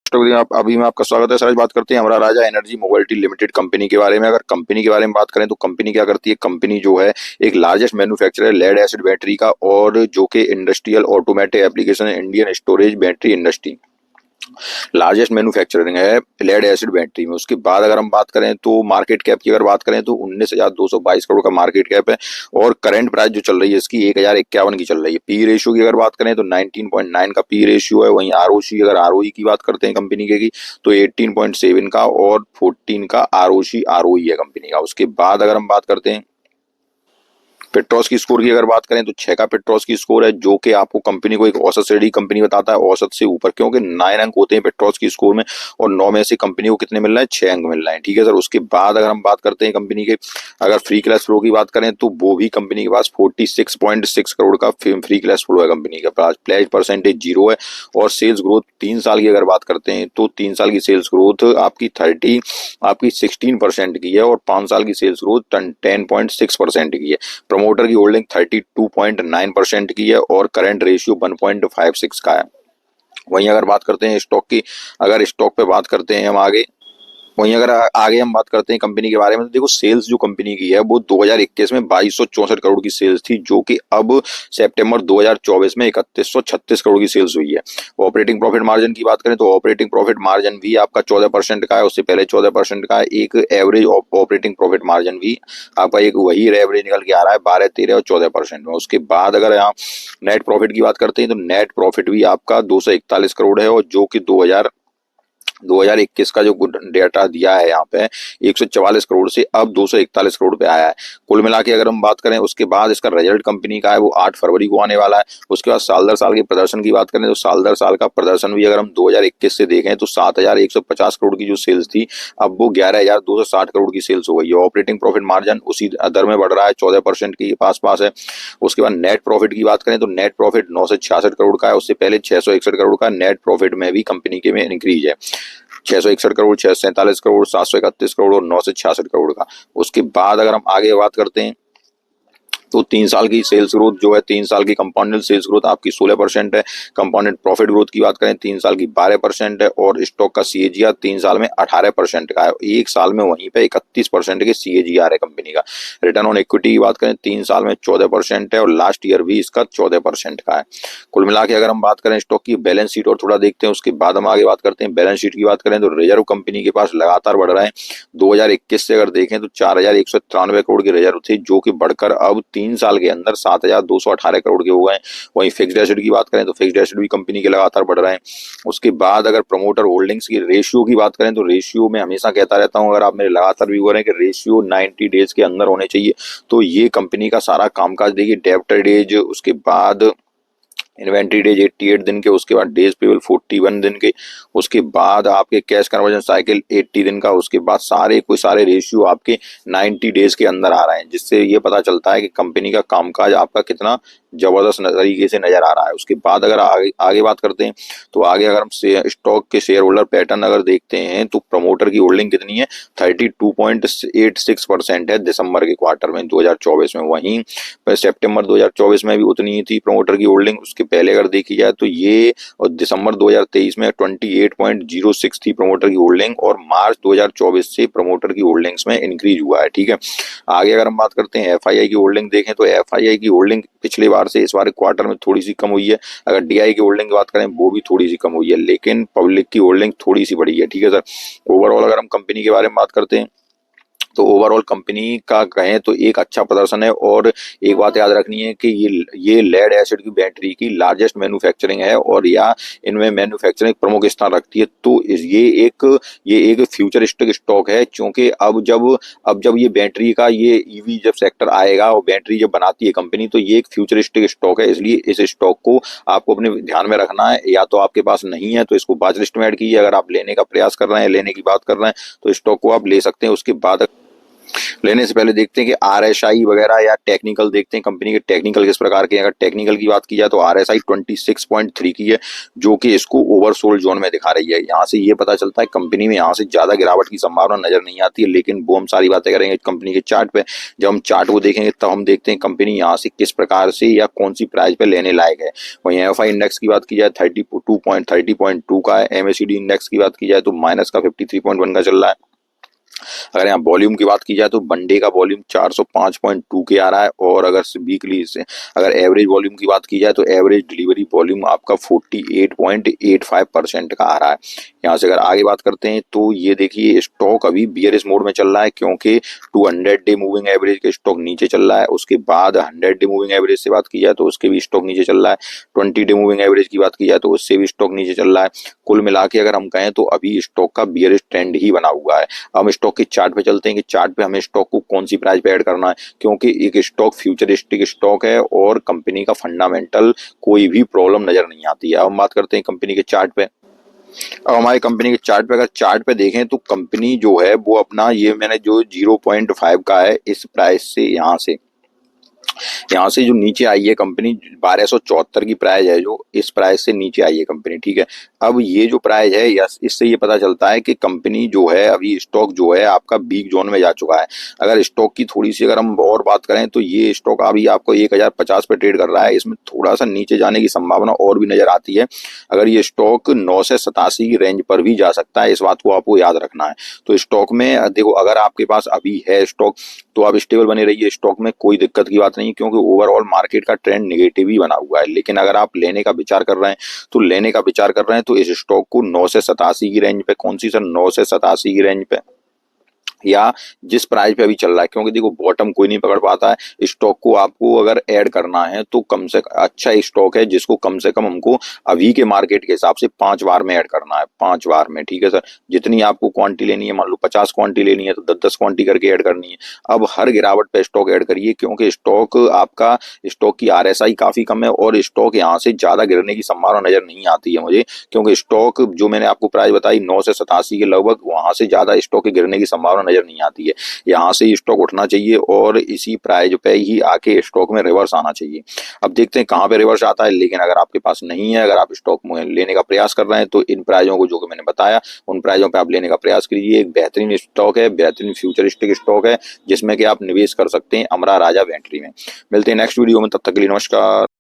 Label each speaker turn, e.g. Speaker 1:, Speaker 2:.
Speaker 1: आप अभी में आपका स्वागत है सर। आज बात करते हैं हमारा राजा एनर्जी मोबिलिटी लिमिटेड कंपनी के बारे में। अगर कंपनी के बारे में बात करें तो कंपनी क्या करती है। कंपनी जो है एक largest manufacturer lead acid battery का, और जो कि industrial automatic application Indian storage battery industry largest manufacturing है लेड एसिड बैटरी में। उसके बाद अगर हम बात करें तो मार्केट कैप की अगर बात करें तो 19,222 करोड़ का मार्केट कैप है, और करंट प्राइस जो चल रही है इसकी 1,051 की चल रही है। पी रेशियो की अगर बात करें तो 19.9 का पी रेशियो है। वहीं आरओसी, अगर आरओई की बात करते हैं कंपनी के की, तो 18.7 का और 14 का आरओसी आरओई है कंपनी का। उसके बाद अगर हम बात करते हैं पेट्रोस की स्कोर की अगर बात करें तो 6 का पेट्रोस की स्कोर है, जो कि आपको कंपनी को एक औसत श्रेणी कंपनी बताता है, औसत से ऊपर, क्योंकि 9 अंक होते हैं पेट्रोस की स्कोर में, और 9 में से कंपनी को कितने मिल रहे हैं, 6 अंक मिल रहे हैं। ठीक है सर। उसके बाद अगर हम बात करते हैं कंपनी के अगर फ्री कैश फ्लो की बात करें तो वो भी कंपनी के पास 46.6 करोड़ का फ्री कैश फ्लो है कंपनी के पास। प्लेज परसेंटेज 0 है, और सेल्स ग्रोथ 3 साल की अगर बात करते हैं तो 3 साल की सेल्स ग्रोथ आपकी 16% की है, और 5 साल की सेल्स ग्रोथ 10.6% की है। प्रमोटर की होल्डिंग 32.9% की है, और करंट रेशियो 1.56 का है। वहीं अगर बात करते हैं स्टॉक की, अगर स्टॉक पे बात करते हैं हम आगे, वहीं अगर आगे हम बात करते हैं कंपनी के बारे में तो देखो, सेल्स जो कंपनी की है वो 2021 में 2264 करोड़ की सेल्स थी, जो कि अब सितंबर 2024 में 3136 करोड़ की सेल्स हुई है। ऑपरेटिंग प्रॉफिट मार्जिन की बात करें तो ऑपरेटिंग प्रॉफिट मार्जिन भी आपका 14% का है, उससे पहले 14% का है। एक एवरेज ऑपरेटिंग प्रॉफिट मार्जिन भी आपका एक वही एवरेज निकल के आ रहा है 12, 13 और 14% में। उसके बाद अगर यहाँ नेट प्रॉफिट की बात करते हैं तो नेट प्रॉफिट भी आपका 241 करोड़ है, और जो कि 2021 का जो डेटा दिया है यहाँ पे 144 करोड़ से अब 241 करोड़ पे आया है। कुल मिला के अगर हम बात करें उसके बाद इसका रिजल्ट कंपनी का है वो 8 फरवरी को आने वाला है। उसके बाद साल दर साल के प्रदर्शन की बात करें तो साल दर साल का प्रदर्शन भी अगर हम 2021 से देखें तो 7,150 करोड़ की जो सेल्स थी, अब वो 11,260 करोड़ की सेल्स हो गई है। ऑपरेटिंग प्रॉफिट मार्जिन उसी दर में बढ़ रहा है, 14% के पास पास है। उसके बाद नेट प्रॉफिट की बात करें तो नेट प्रॉफिट 966 करोड़ का है, उससे पहले 661 करोड़ का नेट प्रॉफिट में भी कंपनी के में इंक्रीज है। 661 करोड़, 647 करोड़, 731 करोड़ और 966 करोड़ का। उसके बाद अगर हम आगे बात करते हैं तो 3 साल की सेल्स ग्रोथ जो है, 3 साल की कंपाउंडेड सेल्स ग्रोथ आपकी 16% है। कंपाउंडेड प्रॉफिट ग्रोथ की बात करें 3 साल की 12% है, और स्टॉक का सीएजीआर 3 साल में 18% का है। एक साल में वहीं पे 31% के सीएजीआर है कंपनी का। रिटर्न ऑन इक्विटी की बात करें 3 साल में 14% है, और लास्ट ईयर भी इसका 14% का है। कुल मिला के अगर हम बात करें स्टॉक की बैलेंस शीट और थोड़ा देखते हैं, उसके बाद हम आगे बात करते हैं। बैलेंस शीट की बात करें तो रिजर्व कंपनी के पास लगातार बढ़ रहे हैं। 2021 से अगर देखें तो 4,193 करोड़ के रिजर्व थे, जो कि बढ़कर अब 3 साल के अंदर 7,218 करोड़ के हो गए। वहीं फिक्स्ड एसेट की बात करें तो फिक्स्ड एसेट भी कंपनी के लगातार बढ़ रहे हैं। उसके बाद अगर प्रमोटर होल्डिंग्स की रेशियो की बात करें तो रेशियो में हमेशा कहता रहता हूं, अगर आप मेरे लगातार व्यूअर हैं कि रेशियो 90 डेज के अंदर होने चाहिए, तो ये कंपनी का सारा कामकाज देखिए। डेब्टर डेज, उसके बाद इन्वेंट्री डेज 88 दिन के, उसके बाद डेज पेबल 41 दिन के, उसके बाद आपके कैश कन्वर्जन साइकिल 80 दिन का, उसके बाद सारे रेशियो आपके 90 डेज के अंदर आ रहे हैं, जिससे ये पता चलता है कि कंपनी का कामकाज आपका कितना जबरदस्त तरीके से नजर आ रहा है। उसके बाद अगर आगे बात करते हैं तो आगे अगर हम स्टॉक के शेयर होल्डर पैटर्न अगर देखते हैं तो प्रमोटर की होल्डिंग कितनी है, 32.86% है दिसंबर के क्वार्टर में 2024 में। वहीं सितंबर 2024 में भी उतनी ही थी प्रमोटर की होल्डिंग। उसके पहले अगर देखी जाए तो ये और दिसंबर 2023 में 28.06 थी प्रमोटर की होल्डिंग, और मार्च 2024 से प्रमोटर की होल्डिंग्स में इंक्रीज हुआ है। ठीक है। आगे अगर हम बात करते हैं एफआईआई की होल्डिंग देखें तो एफआईआई की होल्डिंग पिछले बार से इस बार क्वार्टर में थोड़ी सी कम हुई है। अगर डीआई की होल्डिंग की बात करें वो भी थोड़ी सी कम हुई है, लेकिन पब्लिक की होल्डिंग थोड़ी सी बढ़ी है। ठीक है सर। ओवरऑल अगर हम कंपनी के बारे में बात करते हैं तो ओवरऑल कंपनी का कहें तो एक अच्छा प्रदर्शन है, और एक बात याद रखनी है कि ये लेड एसिड की बैटरी की लार्जेस्ट मैन्युफैक्चरिंग है, और या इनमें मैन्युफैक्चरिंग प्रमुख स्थान रखती है। तो ये एक फ्यूचरिस्टिक स्टॉक है, क्योंकि अब जब ये बैटरी का ये ईवी जब सेक्टर आएगा और बैटरी जब बनाती है कंपनी, तो ये एक फ्यूचरिस्टिक स्टॉक है। इसलिए इस स्टॉक को आपको अपने ध्यान में रखना है। या तो आपके पास नहीं है तो इसको वॉच लिस्ट में ऐड कीजिए। अगर आप लेने का प्रयास कर रहे हैं, लेने की बात कर रहे हैं, तो स्टॉक को आप ले सकते हैं। उसके बाद लेने से पहले देखते हैं कि आरएसआई वगैरह या टेक्निकल देखते हैं कंपनी के टेक्निकल किस प्रकार के हैं। अगर टेक्निकल की बात की जाए तो आरएसआई 26.3 की है, जो कि इसको ओवरसोल्ड जोन में दिखा रही है। यहाँ से ये पता चलता है कंपनी में यहाँ से ज्यादा गिरावट की संभावना नजर नहीं आती है, लेकिन वो हम सारी बातें करेंगे कंपनी के चार्ट पे। जब हम चार्ट को देखेंगे तब हम देखते हैं कंपनी यहाँ से किस प्रकार से या कौन सी प्राइस पे लेने लायक है। वहीं एफआई इंडेक्स की बात की जाए 30.2 का है। एमएसीडी इंडेक्स की बात की जाए तो माइनस का 53.1 का चल रहा है। अगर यहाँ वॉल्यूम की बात की जाए तो वनडे का वॉल्यूम 405.2 के आ रहा है, और अगर वीकली से अगर एवरेज वॉल्यूम की बात की जाए तो एवरेज डिलीवरी वॉल्यूम आपका 48.85% का आ रहा है। यहाँ से अगर आगे बात करते हैं तो ये देखिए स्टॉक अभी बियरिश मोड में चल रहा है, क्योंकि 200 डे मूविंग एवरेज के स्टॉक नीचे चल रहा है। उसके बाद 100 डे मूविंग एवरेज से बात की जाए तो उसके भी स्टॉक नीचे चल रहा है। 20 डे मूविंग एवरेज की बात की जाए तो उससे भी स्टॉक नीचे चल रहा है। कुल मिला के अगर हम कहें तो अभी स्टॉक का बियरिश ट्रेंड ही बना हुआ है। हम स्टॉक के चार्ट पे चलते हैं कि चार्ट पे हमें स्टॉक को कौन सी प्राइस पे ऐड करना है, क्योंकि एक स्टॉक फ्यूचरिस्टिक स्टॉक है और कंपनी का फंडामेंटल कोई भी प्रॉब्लम नजर नहीं आती है। अब हम बात करते हैं कंपनी के चार्ट पे। अब हमारी कंपनी के चार्ट पे अगर चार्ट पे देखें तो कंपनी जो है वो अपना ये मैंने जो 0.5 का है इस प्राइस से यहाँ से जो नीचे आई है कंपनी 1274 की प्राइस है, जो इस प्राइस से नीचे आई है कंपनी, ठीक है। अब ये जो प्राइस है इससे ये पता चलता है कि कंपनी जो है अभी स्टॉक जो है आपका वीक जोन में जा चुका है। अगर स्टॉक की थोड़ी सी अगर हम और बात करें तो ये स्टॉक अभी आपको 1050 पे ट्रेड कर रहा है। इसमें थोड़ा सा नीचे जाने की संभावना और भी नजर आती है। अगर ये स्टॉक 9 से 87 की रेंज पर भी जा सकता है, इस बात को आपको याद रखना है। तो स्टॉक में देखो अगर आपके पास अभी है स्टॉक तो आप स्टेबल बने रहिए, स्टॉक में कोई दिक्कत की बात नहीं, क्योंकि ओवरऑल मार्केट का ट्रेंड नेगेटिव ही बना हुआ है। लेकिन अगर आप लेने का विचार कर रहे हैं तो इस स्टॉक को 9 से 87 की रेंज पे, कौन सी सर, 9 से 87 की रेंज पे या जिस प्राइस पे अभी चल रहा है, क्योंकि देखो बॉटम कोई नहीं पकड़ पाता है। स्टॉक को आपको अगर ऐड करना है तो कम से अच्छा स्टॉक है जिसको कम से कम हमको अभी के मार्केट के हिसाब से 5 बार में ऐड करना है, 5 बार में, ठीक है सर। जितनी आपको क्वांटिटी लेनी है, मान लो 50 क्वांटिटी लेनी है तो 10-10 क्वांटिटी करके ऐड करनी है। अब हर गिरावट पे स्टॉक ऐड करिए, क्योंकि स्टॉक की आरएसआई काफी कम है और स्टॉक यहाँ से ज्यादा गिरने की संभावना नजर नहीं आती है मुझे, क्योंकि स्टॉक जो मैंने आपको प्राइस बताई 9 से 87 के लगभग, वहां से ज्यादा स्टॉक के गिरने की संभावना नजर नहीं आती है। यहाँ से स्टॉक उठना चाहिए और इसी प्राइस पे ही आके स्टॉक में रिवर्स आना चाहिए। अब देखते हैं कहाँ पे रिवर्स आता है। लेकिन अगर आपके पास नहीं है, अगर आप स्टॉक में लेने का प्रयास कर रहे हैं तो इन प्राइजों को जो कि मैंने बताया उन प्राइजों पे आप लेने का प्रयास कीजिए। एक बेहतरीन स्टॉक है, बेहतरीन फ्यूचरिस्टिक स्टॉक है जिसमें कि आप निवेश कर सकते हैं अमरा राजा बैटरी में। मिलते हैं नेक्स्ट वीडियो में, तब तक के लिए नमस्कार।